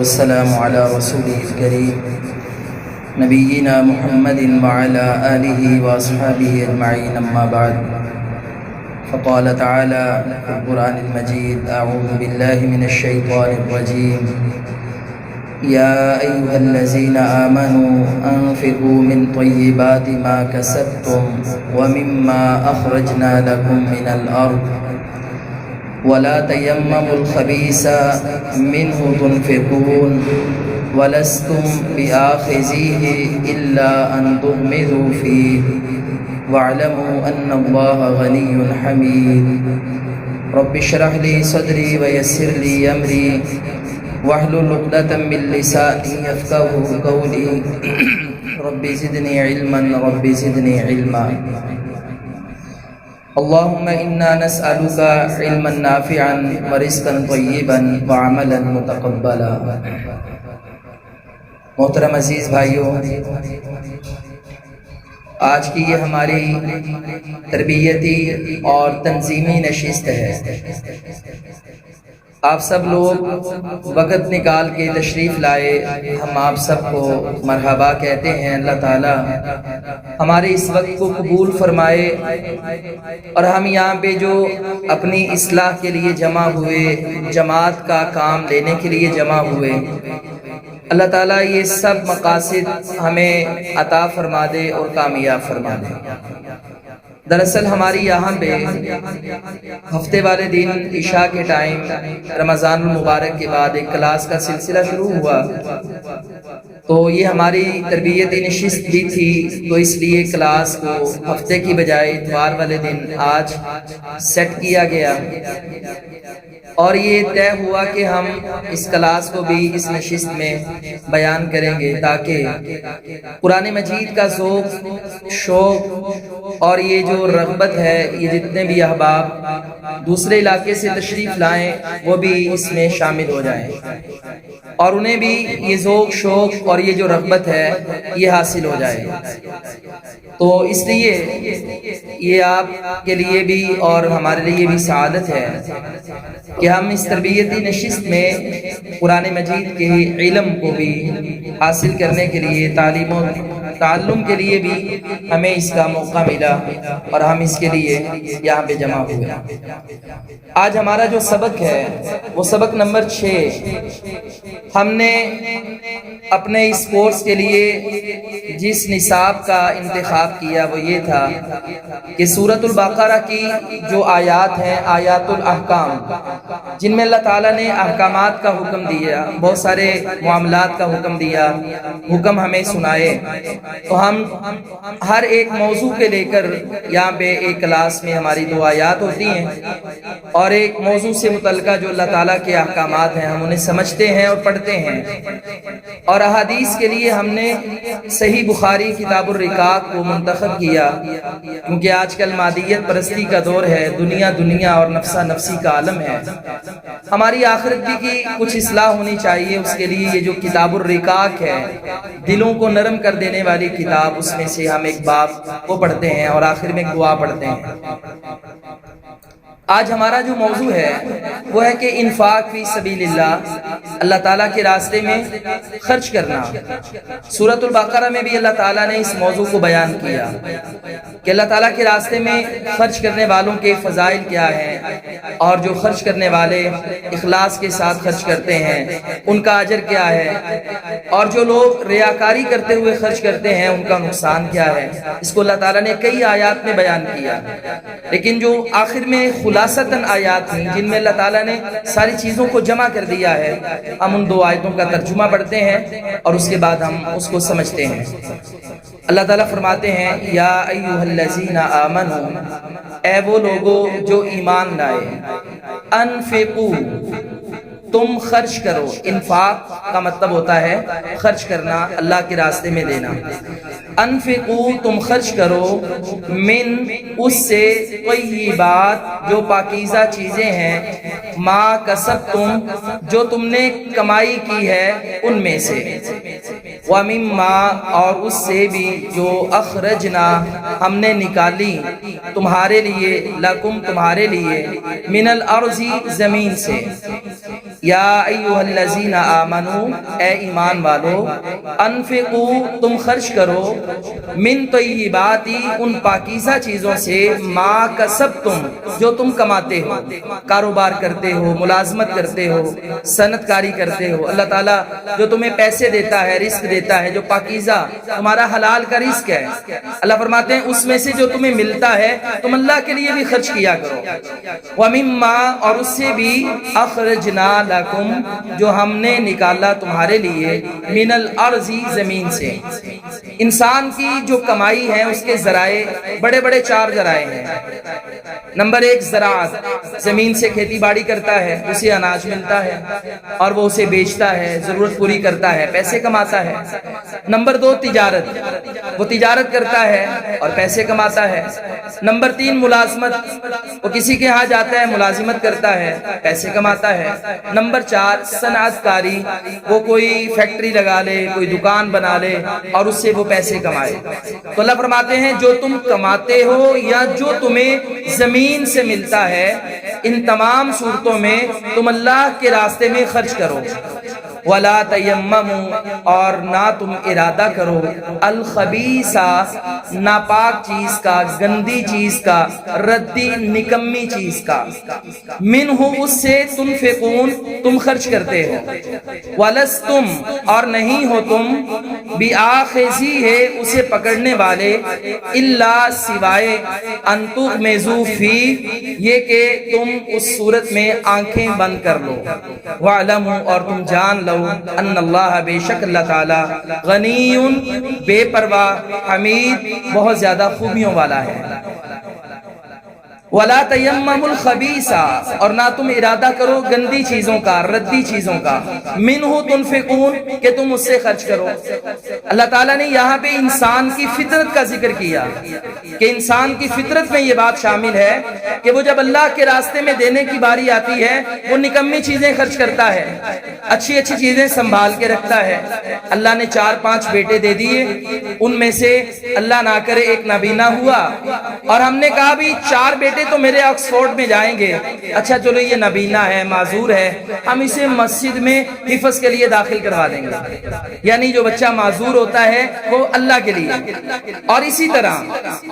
والسلام على رسوله الكريم نبينا محمد وعلى آله وأصحابه أجمعين أما بعد فقال تعالى في القرآن المجيد أعوذ بالله من الشيطان الرجيم يا أيها الذين آمنوا أنفقوا من طيبات ما كسبتم ومما أخرجنا لكم من الأرض ولا تيمموا الخبيث منه تنفقون ولستم بآخذيه إلا أن تغمضوا فيه واعلموا أن الله غني حميد رب اشرح لي صدري ويسر لي أمري واحلل عقدة من لساني يفقهوا قولي رب زدني علما رب زدني علما اللهم إنا نسألك علما نافعا ورزقا طيبا وعملا متقبلا۔ محترم عزیز بھائیوں، آج کی یہ ہماری تربیتی اور تنظیمی نشست ہے۔ آپ سب لوگ وقت نکال کے تشریف لائے، ہم آپ سب کو مرحبا کہتے ہیں۔ اللہ تعالی ہمارے اس وقت کو قبول فرمائے، اور ہم یہاں پہ جو اپنی اصلاح کے لیے جمع ہوئے، جماعت کا کام لینے کے لیے جمع ہوئے، اللہ تعالیٰ یہ سب مقاصد ہمیں عطا فرما دے اور کامیاب فرما دے۔ دراصل ہماری یہاں پہ ہفتے والے دن عشاء کے ٹائم رمضان المبارک کے بعد ایک کلاس کا سلسلہ شروع ہوا، تو یہ ہماری تربیتی نشست بھی تھی، تو اس لیے کلاس کو ہفتے کی بجائے اتوار والے دن آج سیٹ کیا گیا، اور یہ طے ہوا کہ ہم اس کلاس کو بھی اس نشست میں بیان کریں گے، تاکہ قرآن مجید کا ذوق، شوق اور یہ جو رغبت ہے، یہ جتنے بھی احباب دوسرے علاقے سے تشریف لائیں وہ بھی اس میں شامل ہو جائیں، اور انہیں بھی یہ ذوق، شوق اور یہ جو رغبت ہے یہ حاصل ہو جائے۔ تو اس لیے یہ آپ کے لیے بھی اور ہمارے لیے بھی سعادت ہے کہ ہم اس تربیتی نشست میں قرآن مجید کے علم کو بھی حاصل کرنے کے لیے، تعلیم و تعلم کے لیے بھی ہمیں اس کا موقع ملا، اور ہم اس کے لیے یہاں پہ جمع ہوئے۔ آج ہمارا جو سبق ہے وہ سبق نمبر 6۔ ہم نے اپنے اس کورس کے لیے جس نصاب کا انتخاب کیا وہ یہ تھا کہ سورۃ البقرہ کی جو آیات ہیں، آیات الاحکام، جن میں اللہ تعالیٰ نے احکامات کا حکم دیا، بہت سارے معاملات کا حکم دیا، حکم ہمیں سنائے، تو ہم ہر ایک موضوع کے لے کر یہاں پہ ایک کلاس میں ہماری 2 آیات ہوتی ہیں، اور ایک موضوع سے متعلقہ جو اللہ تعالیٰ کے احکامات ہیں ہم انہیں سمجھتے ہیں اور پڑھتے ہیں۔ اور احادیث کے لیے ہم نے صحیح بخاری کتاب الرقاق کو منتخب کیا، کیونکہ آج کل مادیت پرستی کا دور ہے، دنیا اور نفسا نفسی کا عالم ہے۔ ہماری آخرت کی کچھ اصلاح ہونی چاہیے، اس کے لیے یہ جو کتاب الرقاق ہے، دلوں کو نرم کر دینے والی کتاب، اس میں سے ہم ایک باب کو پڑھتے ہیں اور آخر میں ایک دعا پڑھتے ہیں۔ آج ہمارا جو موضوع ہے وہ ہے کہ انفاق فی سبیل اللہ، اللہ تعالیٰ کے راستے میں خرچ کرنا۔ سورۃ البقرہ میں بھی اللہ تعالیٰ نے اس موضوع کو بیان کیا کہ اللہ تعالیٰ کے راستے میں خرچ کرنے والوں کے فضائل کیا ہیں، اور جو خرچ کرنے والے اخلاص کے ساتھ خرچ کرتے ہیں ان کا اجر کیا ہے، اور جو لوگ ریاکاری کرتے ہوئے خرچ کرتے ہیں ان کا نقصان کیا ہے۔ اس کو اللہ تعالیٰ نے کئی آیات میں بیان کیا، لیکن جو آخر میں خلاصتاً آیات ہیں جن میں اللہ تعالیٰ نے ساری چیزوں کو جمع کر دیا ہے، ہم ان 2 آیتوں کا ترجمہ پڑھتے ہیں اور اس کے بعد ہم اس کو سمجھتے ہیں۔ اللہ تعالیٰ فرماتے ہیں یا ایھا الذین آمنوا، اے وہ لوگو جو ایمان لائے، انفقوا، تم خرچ کرو۔ انفاق کا مطلب ہوتا ہے خرچ کرنا، اللہ کے راستے میں دینا۔ انفقوا، تم خرچ کرو، من، اس سے، طیبات، جو پاکیزہ چیزیں ہیں، ما کسبتم، جو تم نے کمائی کی ہے ان میں سے، وَمِمَّا، اور اس سے بھی جو اخرجنا، ہم نے نکالی تمہارے لیے، لکم، تمہارے لیے، من الارض، زمین سے، یا ایھا الذین آمنو، اے ایمان والو، انفقو، تم خرچ کرو، من طیبات، ان پاکیزہ چیزوں سے، ما کسبتم، جو تم کماتے ہو، کاروبار کرتے ہو، ملازمت کرتے ہو، صنعت کاری کرتے ہو، اللہ تعالیٰ جو تمہیں پیسے دیتا ہے، رزق دیتا ہے، جو پاکیزہ تمہارا حلال کا رزق ہے، اللہ فرماتے ہیں اس میں سے جو تمہیں ملتا ہے تم اللہ کے لیے بھی خرچ کیا کرو۔ وَمِمَّا، اور اس سے بھی، اخرجنا لکم، جو ہم نے نکالا تمہارے لیے، من الارض، زمین سے۔ انسان کی جو کمائی ہے اس کے ذرائع بڑے بڑے 4 ذرائع ہیں۔ نمبر 1 زراعت، زمین سے کھیتی باڑی کرتا ہے، اسے اناج ملتا ہے اور وہ اسے بیچتا ہے، ضرورت پوری کرتا ہے، پیسے کماتا ہے۔ نمبر 2 تجارت، وہ تجارت کرتا ہے اور پیسے کماتا ہے۔ نمبر 3 ملازمت، وہ کسی کے ہاں جاتا ہے، ملازمت کرتا ہے، پیسے کماتا ہے۔ نمبر 4 صنعت کاری، وہ کوئی فیکٹری لگا لے، کوئی دکان بنا لے اور اس سے وہ پیسے کمائے۔ تو اللہ فرماتے ہیں جو تم کماتے ہو یا جو تمہیں زمین سے ملتا ہے، ان تمام صورتوں میں تم اللہ کے راستے میں خرچ کرو۔ وَلَا تَيَمَّمُوا، اور نہ تم ارادہ کرو، الخبیثہ، ناپاک چیز کا، گندی چیز کا، ردی نکمی چیز کا، منہ، اس سے، تنفقون، تم خرچ کرتے ہو، وَلَسْتُمْ، اور نہیں ہو تم، بِآخِذِیہ، اسے پکڑنے والے، اِلَّا، سوائے، أَن تُغْمِضُوا فِیہ، یہ کہ تم اس صورت میں آنکھیں بند کر لو، وَاعْلَمُوا، اور تم جان لو، ان اللہ، بے شک اللہ تعالی، غنی، بے پرواہ، حمید، بہت زیادہ خوبیوں والا ہے۔ وَلَا تَيَمَّمُوا الْخَبِيثَ، اور نہ تم ارادہ کرو گندی چیزوں کا، ردی چیزوں کا، مِنْهُ تُنْفِقُونَ، کہ تم اس سے خرچ کرو۔ اللہ تعالیٰ نے یہاں پہ انسان کی فطرت کا ذکر کیا کہ انسان کی فطرت میں یہ بات شامل ہے کہ وہ جب اللہ کے راستے میں دینے کی باری آتی ہے وہ نکمی چیزیں خرچ کرتا ہے، اچھی اچھی چیزیں سنبھال کے رکھتا ہے۔ اللہ نے 4-5 بیٹے دے دیے، ان میں سے اللہ نہ کرے ایک نابینا ہوا اور ہم نے کہا بھی 4 بیٹے تو میرے آکسفورڈ میں جائیں گے، اچھا چلو یہ نابینا ہے، معذور ہے، ہم اسے مسجد میں حفظ کے لیے داخل کروا دیں گے۔ یعنی جو بچہ معذور ہوتا ہے وہ اللہ کے لیے۔ اور اسی طرح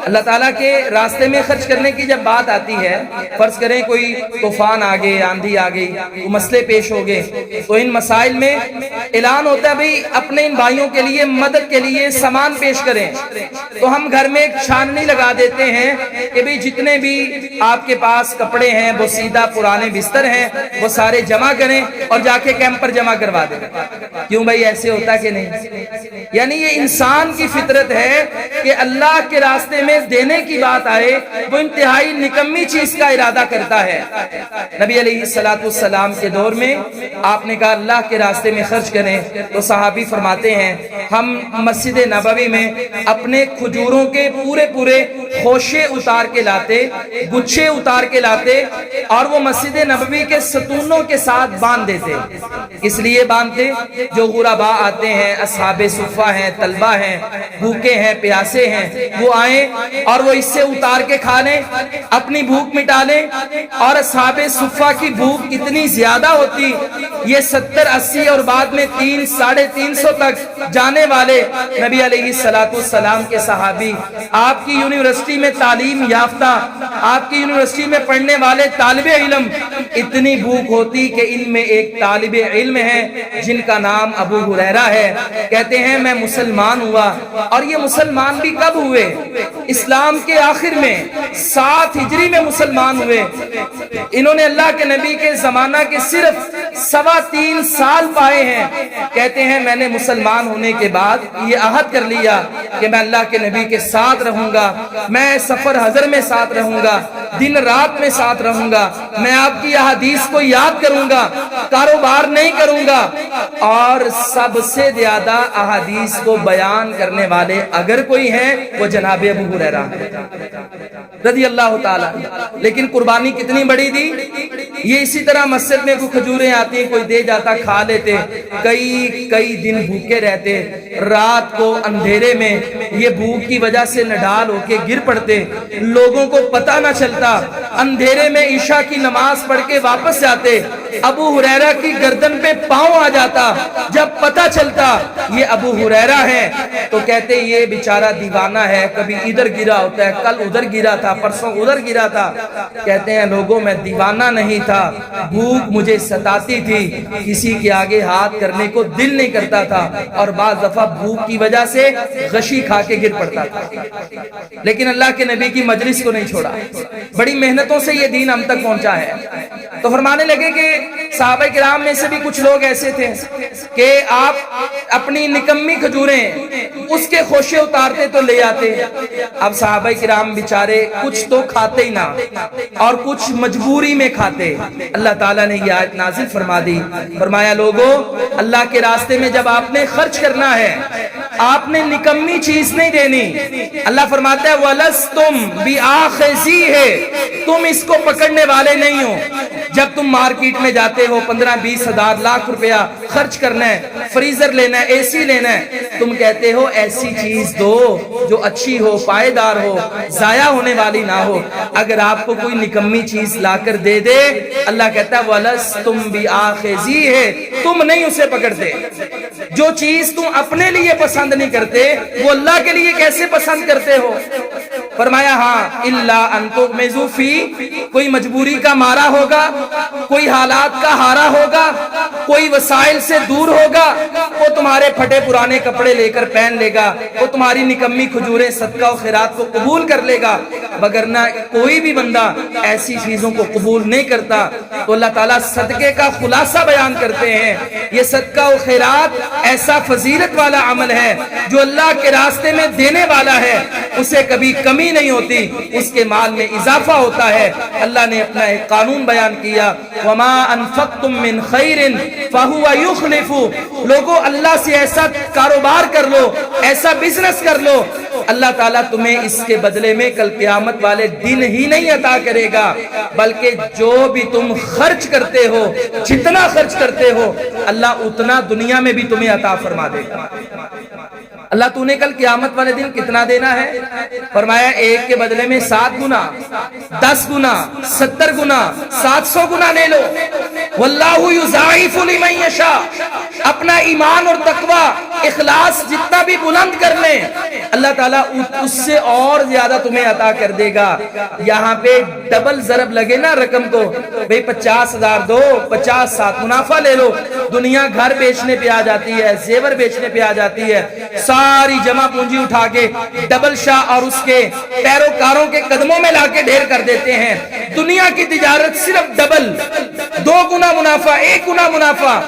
اللہ تعالیٰ کے راستے میں خرچ کرنے کی جب بات آتی ہے، فرض کریں کوئی طوفان آ گئے، آندھی آ گئی، وہ مسئلے پیش ہو گئے، تو ان مسائل میں اعلان ہوتا ہے بھئی اپنے ان بھائیوں کے لیے مدد کے لیے سامان پیش کریں۔ تو ہم گھر میں ایک چھاننی لگا دیتے ہیں کہ بھئی جتنے بھی آپ کے پاس کپڑے ہیں، بوسیدہ پرانے بستر ہیں، وہ سارے جمع کریں اور جا کے کیمپ پر جمع کروا دیں۔ کیوں بھائی ایسے ہوتا کہ نہیں؟ یعنی یہ انسان کی فطرت ہے کہ اللہ کے راستے میں دینے کی بات آئے وہ انتہائی نکمی چیز کا ارادہ کرتا ہے۔ نبی علیہ السلام کے دور میں آپ نے کہا اللہ کے راستے میں خرچ کریں، تو صحابی فرماتے ہیں ہم مسجد نبوی میں اپنے کھجوروں کے پورے پورے خوشے اتار کے لاتے، گچھے اتار کے لاتے اور وہ مسجد نبوی کے ستونوں کے ساتھ باندھ دیتے۔ اس لیے باندھتے جو غرباء آتے ہیں، اصحاب صفہ ہیں، طلبہ ہیں، بھوکے ہیں، پیاسے ہیں، وہ آئیں اور وہ اس سے اتار کے کھا لیں، اپنی بھوک مٹا لیں۔ اور اصحاب صفہ کی بھوک اتنی زیادہ ہوتی، یہ 70-80 اور بعد میں 300-350 تک جانے والے نبی علیہ السلام کے صحابی، آپ کی یونیورسٹی میں تعلیم یافتہ، آپ کی یونیورسٹی میں پڑھنے والے طالب علم، اتنی بھوک ہوتی کہ ان میں ایک طالب علم ہے جن کا نام ابو ہریرہ ہے، کہتے ہیں میں مسلمان ہوا۔ اور یہ مسلمان بھی کب ہوئے؟ اسلام کے آخر میں 7 ہجری میں مسلمان ہوئے۔ انہوں نے اللہ کے نبی کے زمانہ کے صرف 3.25 سال پائے ہیں۔ کہتے ہیں میں نے مسلمان ہونے کے بعد یہ عہد کر لیا کہ میں اللہ کے نبی کے ساتھ رہوں گا، میں سفر حضر میں ساتھ رہوں گا، دن رات میں ساتھ رہوں گا، میں آپ کی احادیث کو یاد کروں گا، کاروبار نہیں کروں گا۔ اور سب سے زیادہ احادیث کو بیان کرنے والے اگر کوئی ہیں وہ جناب ابو ہریرہ رضی اللہ تعالیٰ۔ لیکن قربانی کتنی بڑی دی؟ یہ اسی طرح مسجد میں کوئی کھجوریں آتی، کوئی دے جاتا، کھا لیتے، کئی دن بھوکے رہتے، رات کو اندھیرے میں یہ بھوک کی وجہ سے نڈال ہو کے گر پڑتے، لوگوں کو پتہ نہ چلتا، اندھیرے میں عشاء کی نماز پڑھ کے واپس جاتے، ابو ہریرہ کی گردن پہ پاؤں آ جاتا، جب پتہ چلتا یہ ابو ہریرہ ہے تو کہتے یہ بیچارہ دیوانہ ہے، کبھی ادھر گرا ہوتا ہے، کل ادھر گرا تھا، پرسوں ادھر گرا تھا۔ کہتے ہیں لوگوں میں دیوانہ نہیں تھا، بھوک مجھے ستاتی تھی، کسی کے آگے ہاتھ کرنے کو دل نہیں کرتا تھا، اور بعض دفعہ بھوک کی وجہ سے غشی کھا کے گر پڑتا تھا، لیکن اللہ کے نبی کی مجلس کو نہیں چھوڑا، بڑی محنتوں سے یہ دین ہم تک پہنچا ہے۔ تو فرمانے لگے کہ صحابہ کرام میں سے بھی کچھ لوگ ایسے تھے کہ آپ اپنی نکمی کھجوریں اس کے خوشے اتارتے تو لے آتے، اب صحابہ کرام بیچارے کچھ تو کھاتے ہی نہ اور کچھ مجبوری میں کھاتے۔ اللہ تعالیٰ نے یہ آیت نازل فرما دی، فرمایا لوگو اللہ کے راستے میں جب آپ نے خرچ کرنا ہے، آپ نے نکمی چیز نہیں دینی۔ اللہ فرماتا ہے وَلَسْتُمْ بِآخِذِيهِ، تم اس کو پکڑنے والے نہیں ہو۔ جب تم مارکیٹ میں جاتے ہو 15-20 ہزار لاکھ روپیہ خرچ کرنا ہے، فریزر لینا ہے، اے سی لینا ہے، تم کہتے ہو ایسی چیز دو جو اچھی ہو، پائیدار ہو، ضائع ہونے والی نہ ہو۔ اگر آپ کو کوئی نکمی چیز لا کر دے دے، اللہ کہتا ہے وَلَسْتُمْ بِآخِذِيهِ، تم نہیں اسے پکڑتے۔ جو چیز تم اپنے لیے پسند نہیں کرتے وہ اللہ کے لیے کیسے پسند کرتے ہو؟ فرمایا ہاں الا ان تغمزوا فی، کوئی مجبوری کا مارا ہوگا، کوئی حالات کا ہارا ہوگا، کوئی وسائل سے دور ہوگا، وہ تمہارے پھٹے پرانے کپڑے لے کر پہن لے گا، وہ تمہاری نکمی کھجوریں صدقہ و خیرات کو قبول کر لے گا، وگرنہ کوئی بھی بندہ ایسی چیزوں کو قبول نہیں کرتا۔ تو اللہ تعالیٰ صدقے کا خلاصہ بیان کرتے ہیں، یہ صدقہ و خیرات ایسا فضیلت والا عمل ہے جو اللہ کے راستے میں دینے والا ہے، اسے کبھی کمی نہیں ہوتی، اس کے مال میں اضافہ ہوتا ہے۔ اللہ نے اپنا ایک قانون بیان کیا وَمَا أَنفَقْتُم مِّن خَيْرٍ فَهُوَ يُخْلِفُ، لوگو اللہ سے ایسا کاروبار کر لو، ایسا بزنس کر لو، اللہ تعالیٰ تمہیں اس کے بدلے میں کل قیامت والے دن ہی نہیں عطا کرے گا، بلکہ جو بھی تم خرچ کرتے ہو، جتنا خرچ کرتے ہو، اللہ اتنا دنیا میں بھی تمہیں عطا فرما دے گا۔ اللہ تو نے کل قیامت والے دن کتنا دینا ہے؟ فرمایا ایک کے بدلے میں 7 گنا، 10 گنا، 70 گنا، 700 گنا لے لو۔ واللہ یضاعف لمن یشاء، اپنا ایمان اور تقوی اخلاص جتنا بھی بلند کر لیں، اللہ تعالیٰ اس سے اور زیادہ تمہیں عطا کر دے گا۔ یہاں پہ ڈبل ضرب لگے نا رقم کو، بھئی 50,000 دو، 50 7 منافع لے لو، دنیا گھر بیچنے پہ آ جاتی ہے، زیور بیچنے پہ آ جاتی ہے، ساری جمع پونجی اٹھا کے ڈبل شاہ اور اس کے پیروکاروں کے قدموں میں لا کے ڈھیر کر دیتے ہیں۔ دنیا کی تجارت صرف ڈبل، 2 گنا منافع، 1 گنا منافع۔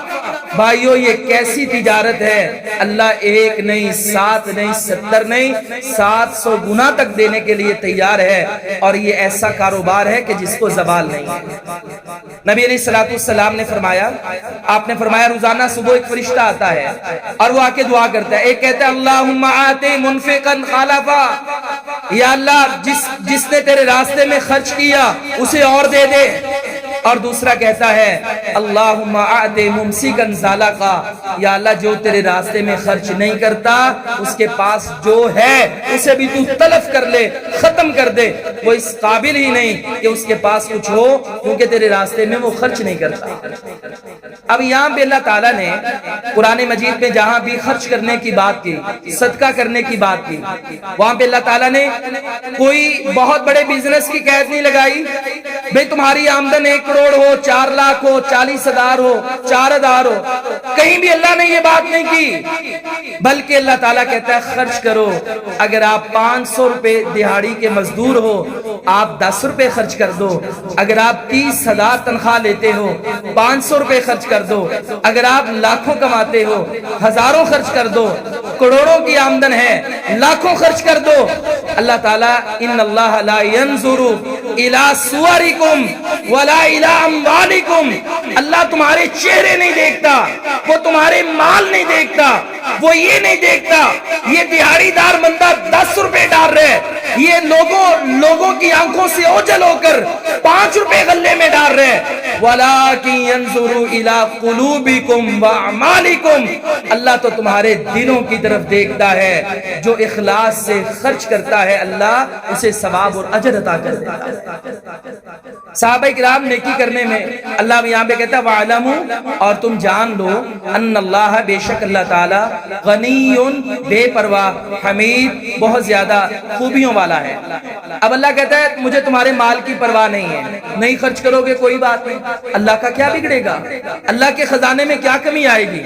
بھائیو یہ کیسی تجارت ہے؟ اللہ 1 نہیں، 7 نہیں، 70 نہیں، 700 گنا تک دینے کے لیے تیار ہے، اور یہ ایسا کاروبار ہے کہ جس کو زوال نہیں ہے۔ نبی علیہ السلام نے فرمایا، آپ نے فرمایا روزانہ صبح ایک فرشتہ آتا ہے اور وہ آ کے دعا کرتا ہے، ایک کہتا ہے اللہم آتی منفقا خلفا، یا اللہ جس نے تیرے راستے میں خرچ کیا اسے اور دے دے، اور دوسرا کہتا ہے اللہم آتی ممسکا زالقا، یا اللہ جو تیرے راستے میں خرچ نہیں کرتا اس کے پاس جو ہے اسے بھی تو تلف کر لے، ختم کر دے، وہ اس قابل ہی نہیں کہ اس کے پاس کچھ ہو، کیونکہ تیرے راستے میں وہ خرچ نہیں کرتا۔ اب یہاں پہ اللہ تعالیٰ نے قرآن مجید میں جہاں بھی خرچ کرنے کی بات کی، صدقہ کرنے کی بات کی، وہاں پہ اللہ تعالیٰ نے کوئی بہت بڑے بزنس کی قید نہیں لگائی، بھئی تمہاری آمدن 1 کروڑ ہو، 4 لاکھ ہو، 40,000 ہو، 4,000 ہو، کہیں بھی اللہ نے یہ بات نہیں کی، بلکہ اللہ تعالیٰ کہتا ہے خرچ کرو۔ اگر آپ 500 روپے دہاڑی کے مزدور ہو، آپ 10 روپے خرچ کر دو۔ اگر آپ 30,000 تنخواہ لیتے ہو، 500 روپے خرچ کر دو۔ اگر آپ لاکھوں کماتے ہو، ہزاروں خرچ کر دو۔ کروڑوں کی آمدن ہے، لاکھوں خرچ کر دو۔ اللہ تعالیٰ ان اللہ لا ينظر الى صورکم ولا الى اموالکم، اللہ تمہارے چہرے نہیں دیکھتا، وہ تمہارے مال نہیں دیکھتا، وہ یہ نہیں دیکھتا یہ دیہاڑی دار بندہ 10 روپے ڈال رہے، یہ لوگوں کی آنکھوں سے اوجھل ہو کر 5 روپے غلے میں ڈال رہے، وَلَٰكِن يَنظُرُ إِلَىٰ قُلُوبِكُمْ وَأَعْمَالِكُمْ، اللہ تو تمہارے دلوں کی طرف دیکھتا ہے، جو اخلاص سے خرچ کرتا ہے اللہ اسے ثواب اور اجر عطا کر دیتا ہے۔ صحابہ کرام نیکی کرنے میں اللہ یہاں پہ کہتا ہے وَعْلَمُوا، اور تم جان لو، ان اللہ، بے شک اللہ تعالی، غنی، بے پرواہ، حمید، بہت زیادہ خوبیوں والا ہے۔ اب اللہ کہتا ہے مجھے تمہارے مال کی پرواہ نہیں ہے، نہیں خرچ کرو گے کوئی بات نہیں، اللہ کا کیا بگڑے گا، اللہ کے خزانے میں کیا کمی آئے گی،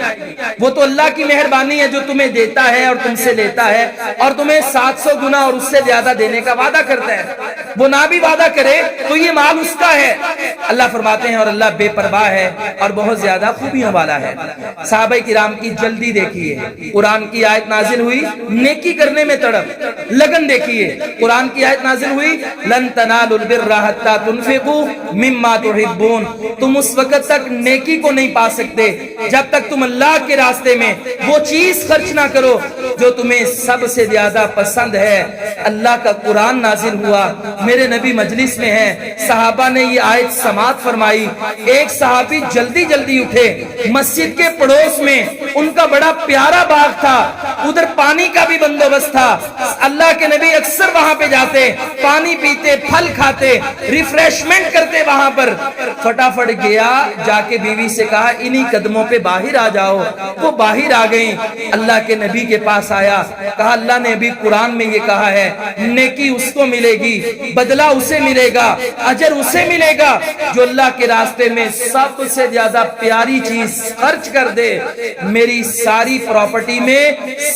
وہ تو اللہ کی مہربانی ہے جو تمہیں دیتا ہے اور تم سے لیتا ہے اور تمہیں 700 گنا اور اس سے زیادہ دینے کا وعدہ کرتا ہے، وہ نہ بھی وعدہ کرے تو یہ مال اس کا ہے۔ اللہ فرماتے ہیں اور اللہ بے پرواہ ہے اور بہت زیادہ خوبیوں والا ہے۔ صحابہ کرام کی جلدی دیکھیے، قرآن کی آیت نازل ہوئی، نیکی کرنے میں تڑپ لگن دیکھیے، قرآن کی آیت نازل ہوئی لن تنالوا البر حتى تنفقوا مما تحبون، تم اس وقت تک نیکی کو نہیں پا سکتے جب تک تم اللہ کے راستے میں وہ چیز خرچ نہ کرو جو تمہیں سب سے زیادہ پسند ہے۔ اللہ کا قرآن نازل ہوا، میرے نبی مجلس میں ہیں، صحابہ نے یہ آیت سماعت فرمائی، ایک صحابی جلدی جلدی اٹھے، مسجد کے پڑوس میں ان کا بڑا پیارا باغ تھا، ادھر پانی کا بھی بندوبست تھا، اللہ کے نبی اکثر وہاں پہ جاتے، پانی پیتے، پھل کھاتے، ریفریشمنٹ کرتے وہاں پر۔ فٹافٹ گیا، جا کے بیوی سے کہا انہی قدموں پہ باہر آ جاؤ، وہ باہر آ گئیں، اللہ کے نبی کے پاس آیا، کہا اللہ نے ابھی قرآن میں یہ کہا ہے نیکی اس کو ملے گی، بدلہ اسے ملے گا، اجر اسے ملے گا جو اللہ کے راستے میں سب سے زیادہ پیاری چیز خرچ کر دے۔ میری ساری پراپرٹی میں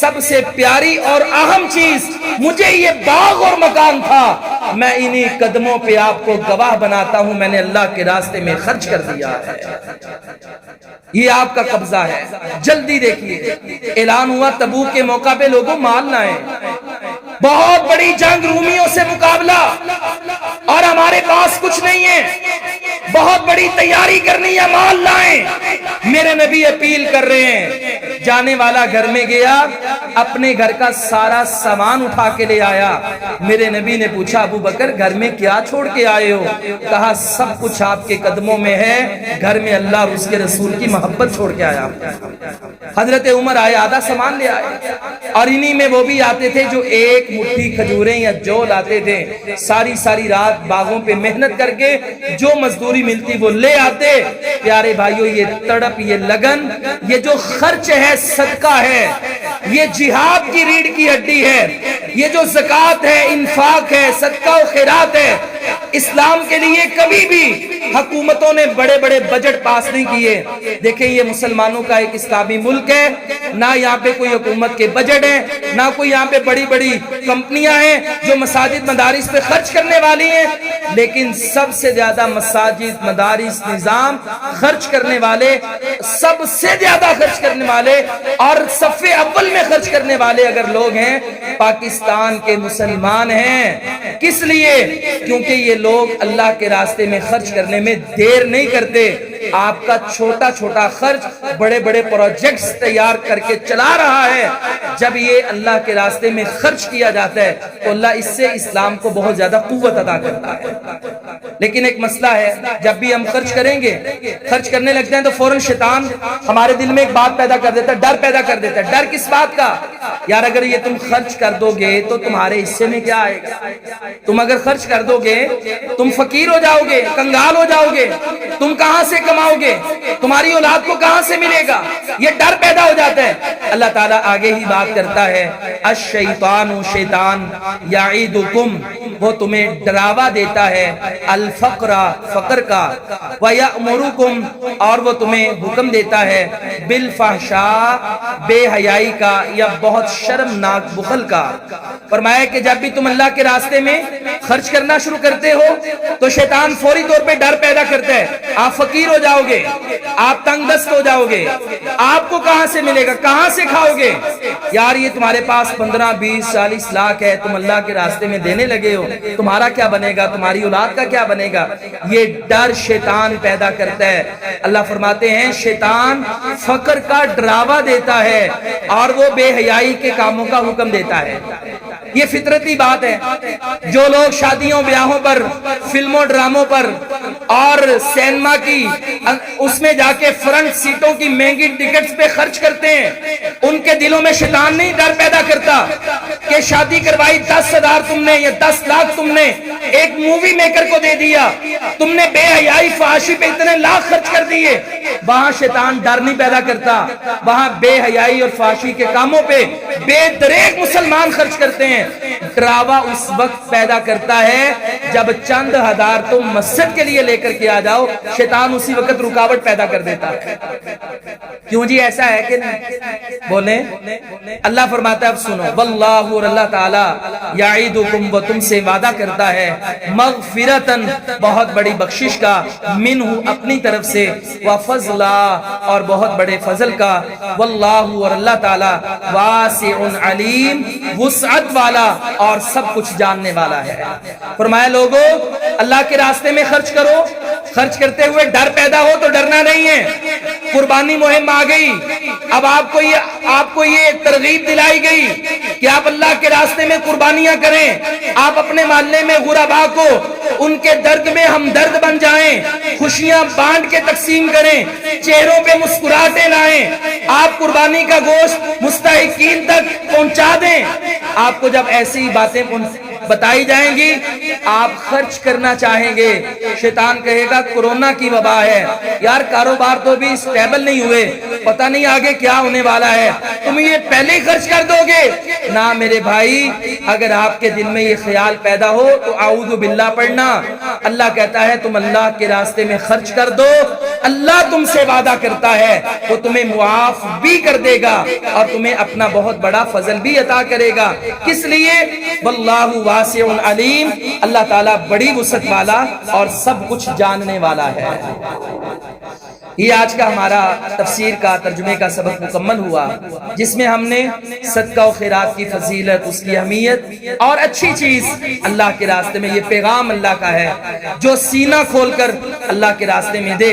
سب سے پیاری اور اہم چیز مجھے یہ باغ اور مکان تھا، میں انہی قدموں پہ آپ کو گواہ بناتا ہوں، میں نے اللہ کے راستے میں خرچ کر دیا ہے، یہ آپ کا قبضہ ہے۔ جلدی دیکھیے، اعلان ہوا تبوک کے موقع پہ لوگوں مال لائیں، بہت بڑی جنگ، رومیوں سے مقابلہ، اور ہمارے پاس کچھ نہیں ہے، بہت بڑی تیاری کرنی ہے، مال لائیں۔ میرے نبی اپیل کر رہے ہیں، جانے والا گھر میں گیا، اپنے گھر کا سارا سامان اٹھا کے لے آیا۔ میرے نبی نے پوچھا ابو بکر گھر میں کیا چھوڑ کے آئے ہو؟ کہا سب کچھ آپ کے قدموں میں ہے، گھر میں اللہ اور اس کے رسول کی محبت چھوڑ کے آیا۔ حضرت عمر آئے، آدھا سامان لے آئے، اور انہی میں وہ بھی آتے تھے جو ایک مٹھی کھجوریں یا جو لاتے تھے، ساری ساری رات باغوں پہ محنت کر کے جو مزدوری ملتی وہ لے آتے۔ پیارے بھائیو، یہ تڑپ، یہ لگن، یہ جو خرچ ہے، صدقہ ہے، یہ جہاد کی ریڑھ کی ہڈی ہے، یہ جو زکوٰۃ ہے، انفاق ہے، صدقہ و خیرات ہے۔ اسلام کے لیے کبھی بھی حکومتوں نے بڑے بڑے بجٹ پاس نہیں کیے۔ دیکھیں یہ مسلمانوں کا ایک اسلامی ملک ہے، نہ یہاں پہ کوئی حکومت کے بجٹ ہے، نہ کوئی یہاں پہ بڑی بڑی کمپنیاں ہیں جو مساجد مدارس پہ خرچ کرنے والی ہیں، لیکن سب سے زیادہ مساجد مدارس نظام خرچ کرنے والے، سب سے زیادہ خرچ کرنے والے اور صف اول میں خرچ کرنے والے اگر لوگ ہیں، پاکستان کے مسلمان ہیں۔ کس لیے؟ کیونکہ یہ لوگ اللہ کے راستے میں خرچ کرنے میں دیر نہیں کرتے۔ آپ کا چھوٹا چھوٹا خرچ بڑے بڑے پروجیکٹس تیار کر کے چلا رہا ہے۔ جب یہ اللہ کے راستے میں خرچ کیا جاتا ہے تو اللہ اس سے اسلام کو بہت زیادہ قوت عطا کرتا ہے۔ لیکن ایک مسئلہ ہے، جب بھی ہم خرچ کریں گے، خرچ کرنے لگتے ہیں تو فوراً شیطان ہمارے دل میں ایک بات پیدا کر دیتا ہے، ڈر پیدا کر دیتا ہے۔ ڈر کس بات کا؟ یار اگر یہ تم خرچ کر دو گے تو تمہارے حصے میں کیا آئے گا؟ تم اگر خرچ کر دو گے تم فقیر ہو جاؤ گے، کنگال ہو جاؤ گے، تم کہاں سے کماؤ گے، تمہاری اولاد کو کہاں سے ملے گا؟ یہ ڈر پیدا ہو جاتا ہے۔ اللہ تعالیٰ آگے ہی بات کرتا ہے، الشیطان، شیطان، یعیدکم، وہ تمہیں ڈراوا دیتا ہے، الفقر، فقر کا، ویأمرکم، اور وہ تمہیں حکم دیتا ہے، بالفحشاء، بے حیائی کا یا بہت شرمناک بخل کا۔ فرمایا کہ جب بھی تم اللہ کے راستے میں خرچ کرنا شروع کرتے ہو تو شیطان فوری طور پہ ڈر پیدا کرتا ہے، آپ فقیر ہو جاؤ گے، آپ تنگ دست ہو جاؤ گے، آپ کو کہاں سے ملے گا، کہاں سے کھاؤ گے؟ یار یہ تمہارے پاس 15، 20، 40 لاکھ ہے، تم اللہ کے راستے میں دینے لگے ہو، تمہارا کیا بنے گا، تمہاری اولاد کا کیا بنے گا؟ یہ ڈر شیطان پیدا کرتا ہے۔ اللہ فرماتے ہیں شیطان فقر کا ڈراوا دیتا ہے اور وہ بے حیائی کے کاموں کا حکم دیتا ہے۔ یہ فطرتی بات ہے. جو لوگ شادیوں بیاہوں پر، فلموں ڈراموں پر اور سینما کی اس میں جا کے فرنٹ سیٹوں کی مہنگی ٹکٹس پہ خرچ کرتے ہیں، ان کے دلوں میں شیطان نہیں ڈر پیدا کرتا کہ شادی کروائی 10,000 تم نے یا 10 لاکھ تم نے ایک مووی میکر کو دے دیا، تم نے بے حیائی فحاشی پہ اتنے لاکھ خرچ کر دیے. وہاں شیطان ڈر نہیں پیدا کرتا، وہاں بے حیائی اور فحاشی کے کاموں پہ بے دریغ مسلمان خرچ کرتے ہیں. ڈراوا اس وقت پیدا کرتا ہے جب چند ہزار تم مسجد کے لیے لے کر کے آ جاؤ، شیطان اسی وقت رکاوٹ پیدا کر دیتا ہے. کیوں جی ایسا ہے کہ نہیں؟ بولیں. اللہ فرماتا ہے اب سنو، واللہ، اور اللہ تعالی یعیدکم، وہ تم سے وعدہ کرتا ہے، مغفرتن، بہت بڑی بخشش کا، منہ، اپنی طرف سے، وفضلا، اور بہت بڑے فضل کا، واللہ، اور اللہ تعالی واسع علیم، وسعت والا اور سب کچھ جاننے والا ہے. فرمایا لوگو اللہ کے راستے میں خرچ کرو، خرچ کرتے ہوئے ڈر پیدا ہو تو ڈرنا نہیں ہے. قربانی مہم آ گئی، اب آپ کو یہ ترغیب دلائی گئی کہ آپ اللہ کے راستے میں قربانیاں کریں. آپ اپنے محلے میں غربا کو ان کے درد میں ہمدرد بن جائیں، خوشیاں بانٹ کے تقسیم کریں، چہروں پہ مسکراہٹیں لائیں. آپ قربانی کا گوشت مستحقین تک پہنچا دیں. آپ کو جب ایسی باتیں بتائی جائیں گی آپ خرچ کرنا چاہیں گے. شیطان کہے گا کورونا کی وبا ہے یار، کاروبار تو بھی سٹیبل نہیں ہوئے، پتہ نہیں آگے کیا ہونے والا ہے، تم یہ پہلے ہی خرچ کر دو گے. نہ میرے بھائی، اگر آپ کے دل میں یہ خیال پیدا ہو تو اعوذ باللہ پڑھنا. اللہ کہتا ہے تم اللہ کے راستے میں خرچ کر دو، اللہ تم سے وعدہ کرتا ہے وہ تمہیں معاف بھی کر دے گا اور تمہیں اپنا بہت بڑا فضل بھی عطا کرے گا. کس لیے؟ واللہ واسع علیم، اللہ تعالیٰ بڑی وسعت والا اور سب کچھ جاننے والا ہے. یہ آج کا ہمارا تفسیر کا ترجمے کا سبق مکمل ہوا، جس میں ہم نے صدقہ و خیرات کی فضیلت، اس کی اہمیت اور اچھی چیز اللہ کے راستے میں، یہ پیغام اللہ کا ہے جو سینہ کھول کر اللہ کے راستے میں دے.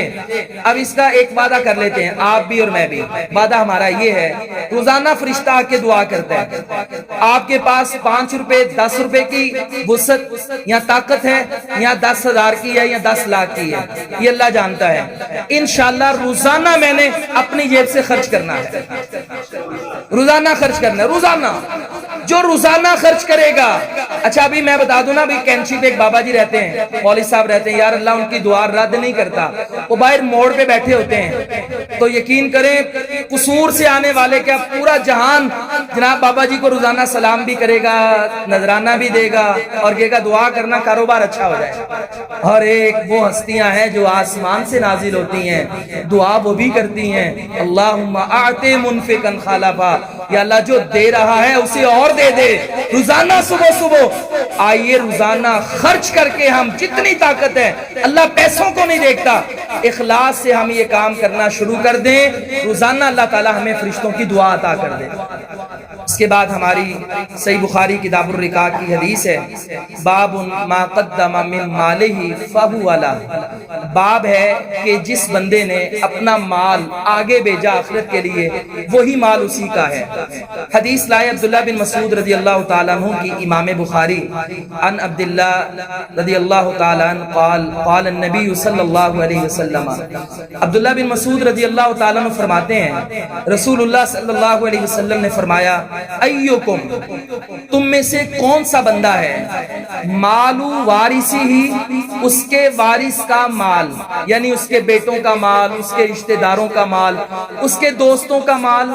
اب اس کا ایک وعدہ کر لیتے ہیں، آپ بھی اور میں بھی. وعدہ ہمارا یہ ہے، روزانہ فرشتہ آ کے دعا کرتا ہے. آپ کے پاس 5 روپے 10 روپے کی وسعت یا طاقت ہے یا 10,000 کی ہے یا 10 لاکھ کی ہے، یہ اللہ جانتا ہے. انشاءاللہ روزانہ میں نے اپنی جیب سے خرچ کرنا ہے، روزانہ خرچ کرنا ہے. روزانہ جو روزانہ خرچ کرے گا. اچھا ابھی میں بتا دوں نا، ابھی کینچی پہ ایک بابا جی رہتے ہیں، مولوی صاحب رہتے ہیں، یار اللہ ان کی دعا رد نہیں کرتا. وہ باہر موڑ پہ بیٹھے ہوتے ہیں تو یقین کریں قصور سے آنے والے کیا پورا جہان جناب بابا جی کو روزانہ سلام بھی کرے گا، نذرانہ بھی دے گا اور کہے گا دعا کرنا کاروبار اچھا ہو جائے. اور ایک وہ ہستیاں ہیں جو آسمان سے نازل ہوتی ہیں، دعا وہ بھی کرتی ہیں، اللہم اعطِ منفقا خلفا، یا اللہ جو دے رہا ہے اسے اور دے دے. روزانہ صبح صبح آئیے روزانہ خرچ کر کے، ہم جتنی طاقت ہے، اللہ پیسوں کو نہیں دیکھتا، اخلاص سے ہم یہ کام کرنا شروع کر دیں. روزانہ اللہ تعالی ہمیں فرشتوں کی دعا عطا کر دے. اس کے بعد ہماری صحیح بخاری کتاب الرقاق کی حدیث ہے، باب ما قدم من مالہ فہو لہ، باب ہے کہ جس بندے نے اپنا مال آگے بھیجا آخرت کے لیے وہی مال اسی کا ہے. حدیث لائے عبداللہ بن مسعود رضی اللہ تعالیٰ عنہ کی، امام بخاری، عن عبداللہ رضی اللہ تعالیٰ عنہ قال قال النبی صلی اللہ علیہ وسلم، عبداللہ بن مسعود رضی اللہ تعالیٰ عنہ فرماتے ہیں رسول اللہ صلی اللہ علیہ وسلم نے فرمایا، ایوکم، تم میں سے کون سا بندہ ہے، مالو وارثی ہی، اس کے وارث کا مال، یعنی اس کے بیٹوں کا مال، اس کے رشتہ داروں کا مال، اس کے دوستوں کا مال،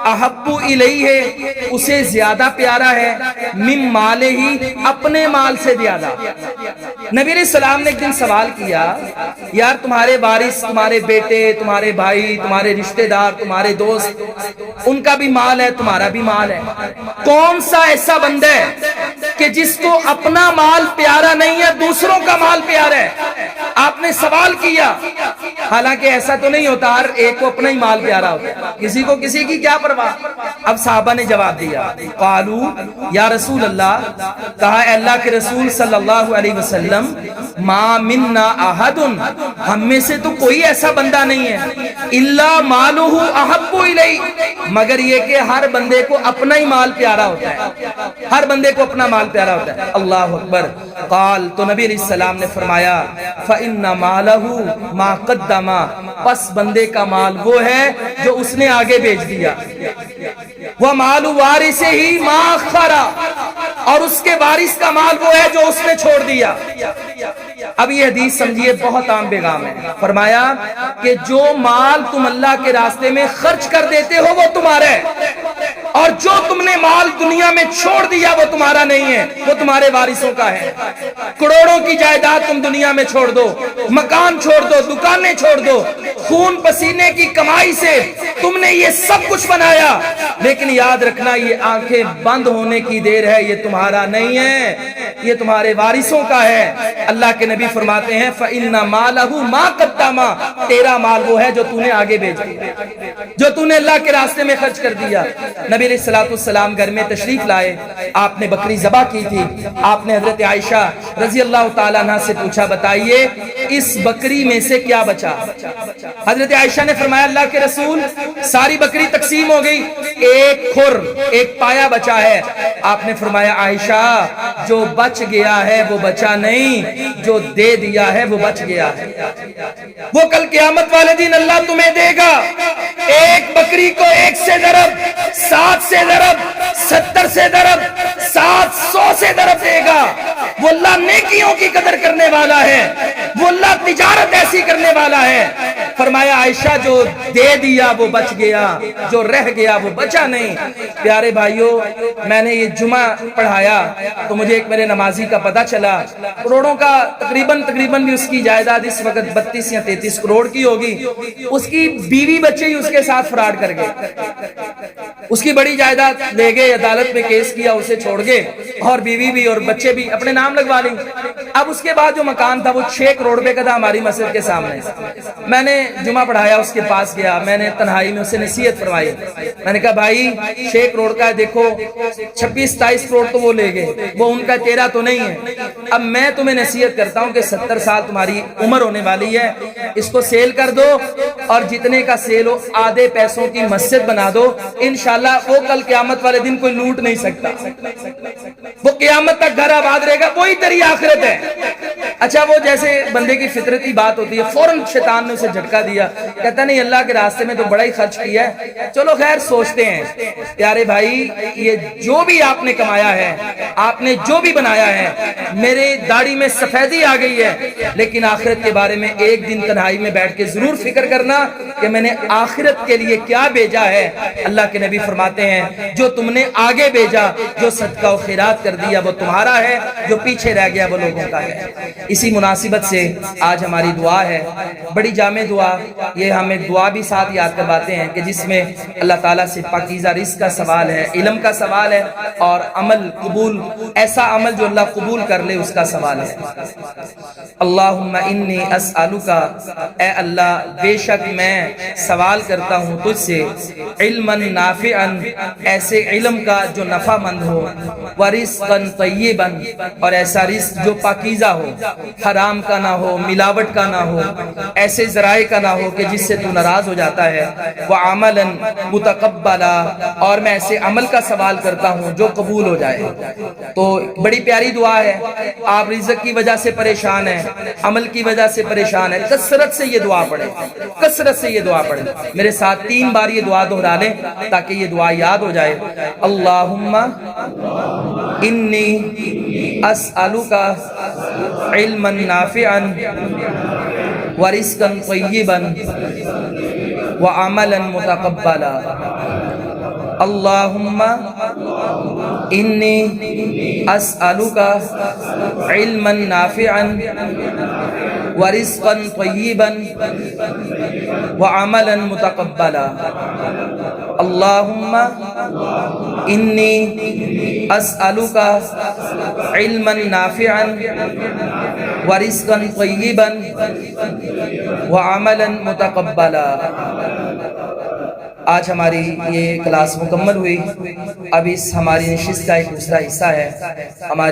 احب الیہ ہے، اسے زیادہ پیارا ہے، من مالہ ہی، اپنے مال سے زیادہ. نبی علیہ السلام نے ایک دن سوال کیا، یار تمہارے وارث، تمہارے بیٹے، تمہارے بھائی، تمہارے رشتہ دار، تمہارے دوست، ان کا بھی مال ہے، تمہارا بھی مال ہے، کون سا ایسا بندہ ہے کہ جس کو اپنا مال پیارا نہیں ہے، دوسروں کا مال پیارا ہے؟ آپ نے سوال کیا. حالانکہ ایسا تو نہیں ہوتا ہر ایک کو اپنا ہی مال پیارا ہوتا، کسی کو کسی کی کیا پرواہ. اب صحابہ نے جواب دیا، قالو یا رسول اللہ، کہا اے اللہ کے رسول صلی اللہ علیہ وسلم، ما منا احدن، ہم میں سے تو کوئی ایسا بندہ نہیں ہے، الا مالہ احب الیہ، مگر یہ کہ ہر بندے کو اپنا ہی مال پیارا ہوتا ہے، ہر بندے کو اپنا مال پیارا ہوتا ہے۔ اللہ اکبر۔ قال، تو نبی علیہ السلام نے فرمایا فإن مالہ ما قدم، پس بندے کا مال وہ ہے جو اس نے آگے بیچ دیا، وَمَالُ وَارِثِهِ مَا أَخَّرَ، اور اس کے وارث کا مال وہ ہے جو اس نے چھوڑ دیا۔ اب یہ حدیث سمجھیے بہت عام پیغام ہے۔ فرمایا کہ جو مال تم اللہ کے راستے میں خرچ کر دیتے ہو وہ تمہارا ہے، اور جو تم نے مال دنیا میں چھوڑ دیا وہ تمہارا نہیں ہے، وہ تمہارے وارثوں کا ہے۔ کروڑوں کی جائیداد تم دنیا میں چھوڑ دو، مکان چھوڑ دو، دکانیں چھوڑ دو، خون پسینے کی کمائی سے تم نے یہ سب کچھ بنایا، لیکن یاد رکھنا یہ آنکھیں بند ہونے کی دیر ہے، یہ تمہارا نہیں ہے، یہ تمہارے وارثوں کا ہے۔ اللہ کے نبی فرماتے ہیں فَإِنَّ مَالَهُ مَا قَدَّمَ، تیرا مال وہ ہے جو تو نے آگے بھیج دیا، جو تو نے اللہ کے راستے میں خرچ کر دیا۔ نبی علیہ السلام گھر میں تشریف لائے، آپ نے بکری ذبح کی تھی، آپ نے حضرت عائشہ رضی اللہ تعالیٰ عنہ سے پوچھا بتائیے اس بکری میں سے کیا بچا؟ حضرت عائشہ نے فرمایا اللہ کے رسول ساری بکری تقسیم ہو گئی، ایک کھر، ایک پایا بچا ہے۔ آپ نے فرمایا عائشہ جو بچ گیا ہے وہ بچا نہیں، جو دے دیا ہے وہ بچ گیا ہے، وہ کل قیامت والے دن اللہ تمہیں دے گا۔ ایک بکری کو 1 سے ضرب، 7 سے ضرب، 70 سے ضرب، 700 سے ضرب دے گا۔ وہ اللہ نیکیوں کی قدر کرنے والا ہے، وہ اللہ تجارت ایسی کرنے والا ہے۔ فرمایا عائشہ جو دے دیا وہ بچ گیا، جو رہ گیا وہ بچا نہیں۔ پیارے بھائیوں، میں نے یہ جمعہ پڑھایا تو مجھے ایک میرے نمازی کا پتہ چلا، کروڑوں کا تقریباً بھی اس کی جائیداد اس وقت 32 یا 33 کروڑ کی ہوگی، اس کی بیوی بچے ہی اس کے ساتھ فراڈ کر گئے، اس کی بڑی جائیداد لے گئے، عدالت میں کیس کیا، اسے چھوڑ گئے، اور بیوی بھی اور بچے بھی اپنے نام لگوا لیں۔ اب اس کے بعد جو مکان تھا وہ 6 کروڑ روپے کا تھا ہماری مسجد کے سامنے۔ میں نے جمعہ پڑھایا، اس کے پاس گیا، میں نے تنہائی میں اسے نصیحت فرمائی، میں نے کہا بھائی 6 کروڑ کا ہے، دیکھو 26-27 کروڑ تو وہ لے گئے، وہ ان کا تیرا تو نہیں ہے۔ اب میں تمہیں نصیحت کرتا ہوں کہ 70 سال تمہاری عمر ہونے والی ہے، اس کو سیل کر دو، اور جتنے کا سیل ہو آدھے پیسوں کی مسجد بنا دو، انشاءاللہ وہ کل قیامت والے دن کوئی لوٹ نہیں سکتا، وہ قیامت تک گھر آباد رہے گا، وہی تیری آخرت ہے۔ اچھا وہ جیسے بندے کی فطرتی بات ہوتی ہے، فوراً شیطان نے اسے جھٹکا دیا، کہتا نہیں اللہ کے راستے میں تو بڑا ہی خرچ کیا ہے، چلو خیر سوچتے ہیں۔ پیارے بھائی یہ جو بھی آپ نے کمایا ہے، آپ نے جو بھی بنایا ہے، میرے داڑھی میں سفیدی آ گئی ہے، لیکن آخرت کے بارے میں ایک دن تنہائی میں بیٹھ کے ضرور فکر کرنا کہ میں نے آخرت کے لیے کیا بھیجا ہے۔ اللہ کے نبی فرماتے ہیں جو تم نے آگے بھیجا، جو صدقہ و خیرات کر دیا وہ تمہارا ہے، جو پیچھے رہ گیا وہ لوگوں کا ہے۔ اسی مناسبت سے آج ہماری دعا ہے، بڑی جامع دعا، یہ ہم ایک دعا بھی ساتھ یاد کرواتے ہیں کہ جس میں اللہ تعالیٰ سے پاکیزہ رزق کا سوال ہے، علم کا سوال ہے، اور عمل قبول، ایسا عمل جو اللہ قبول کر لے اس کا سوال ہے۔ اللہم انی اسألک، اے اللہ بے شک میں سوال کرتا ہوں تجھ سے، علما نافعا، ایسے علم کا جو نفع مند ہو، ورزقا طیبا، اور ایسا رزق جو پاکیزہ ہو، حرام کا نہ ہو، ملاوٹ کا نہ ہو، ایسے ذرائع کا نہ ہو کہ جس سے تو ناراض ہو جاتا ہے، وعملا متقبلا، اور میں ایسے عمل کا سوال کرتا ہوں جو قبول ہو جائے۔ تو بڑی پیاری دعا ہے، آپ رزق کی وجہ سے پریشان ہیں، عمل کی وجہ سے پریشان ہیں، کثرت سے یہ دعا پڑھیں، کثرت سے یہ دعا پڑھیں، میرے ساتھ 3 بار یہ دعا دہرا لیں تاکہ یہ دعا یاد ہو جائے۔ اللہم انی اسألک علما نافعا ورزقا طیبا وعملا متقبلا۔ اللہم انی اسألک علما نافعا ورزقا طیبا وعملا متقبلا۔ اللہم انی اسألک علما نافعا ورزقا طیبا وعملا متقبلا۔ آج ہماری یہ کلاس مکمل ہوئی، اب اس ہماری نشست کا ایک دوسرا حصہ ہے، ہماری